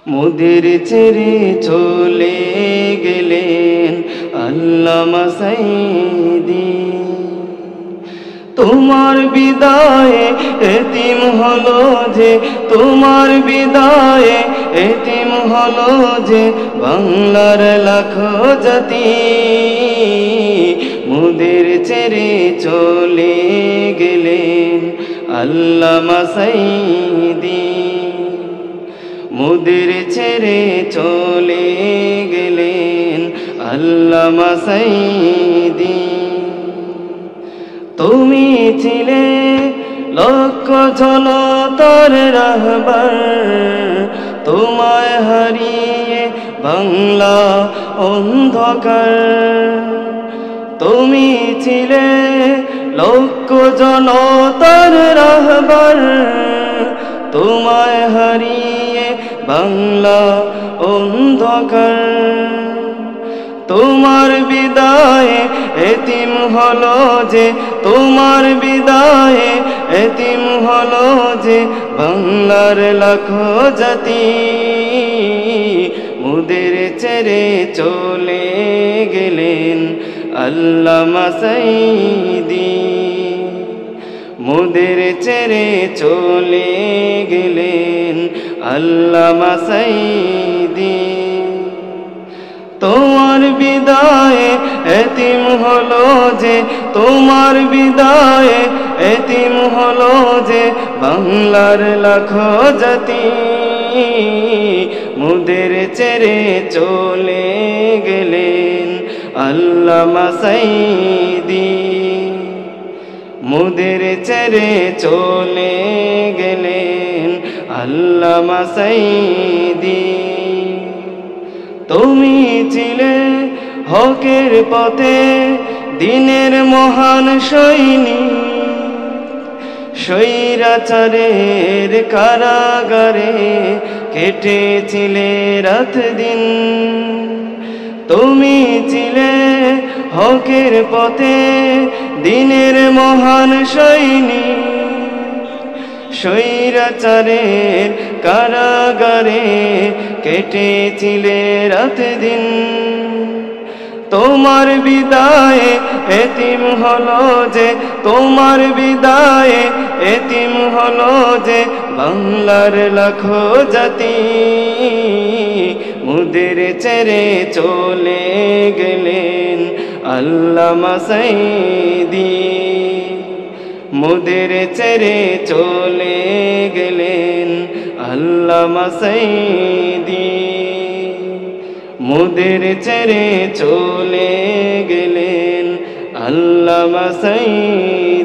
মোদের ছেড়ে চলে গেলেন আল্লামা সাঈদী। তোমার বিদায়ে এতিম হলো যে, তোমার বিদায়ে এতিম হলো যে বাংলার লাখো জাতি। মোদের ছেড়ে চলে গেলেন আল্লামা সাঈদী। মোদের ছেড়ে চলে গেলেন আল্লামা সাঈদী। তুমি ছিলে লক্ষ জনতার রাহবার, তোমায় হারিয়ে বাংলা অন্ধকার। তুমি ছিলে লক্ষ জনতার রাহবার, তোমায় হারিয়ে বাংলা অন্ধকার। তোমার বিদায়ে এতিম হলো যে, তোমার বিদায়ে এতিম হলো যে বাংলার লাখো জাতি। মোদের ছেড়ে চলে গেলেন আল্লামা সাঈদী। মোদের ছেড়ে চলে গেলেন আল্লামা সাঈদী। তোমার বিদায়ে এতিম হলো যে, তোমার বিদায়ে এতিম হলো যে বাংলার লাখো জাতি। মোদের ছেড়ে চলে গেলেন আল্লামা সাঈদী। মোদের ছেড়ে চলে গেলেন আল্লামা সাঈদী। তুমি ছিলে হকের পথে দিনের মহান সৈনিক, স্বৈরাচারের কারাগারে কেটেছিলে রাত দিন। তুমি ছিলে হকের পথে দিনের মহান সৈনিক, স্বৈরাচারের কারাগারে কেটেছিলে রাত দিন। তোমার বিদায়ে এতিম হলো যে, তোমার বিদায়ে এতিম হলো যে বাংলার লাখো জাতি। মোদের ছেড়ে চলে গেলেন আল্লামা সাঈদী। মোদের ছেড়ে চলে গেলেন আল্লামা সাঈদী। মোদের ছেড়ে চলে গেলেন আল্লামা সাঈদী।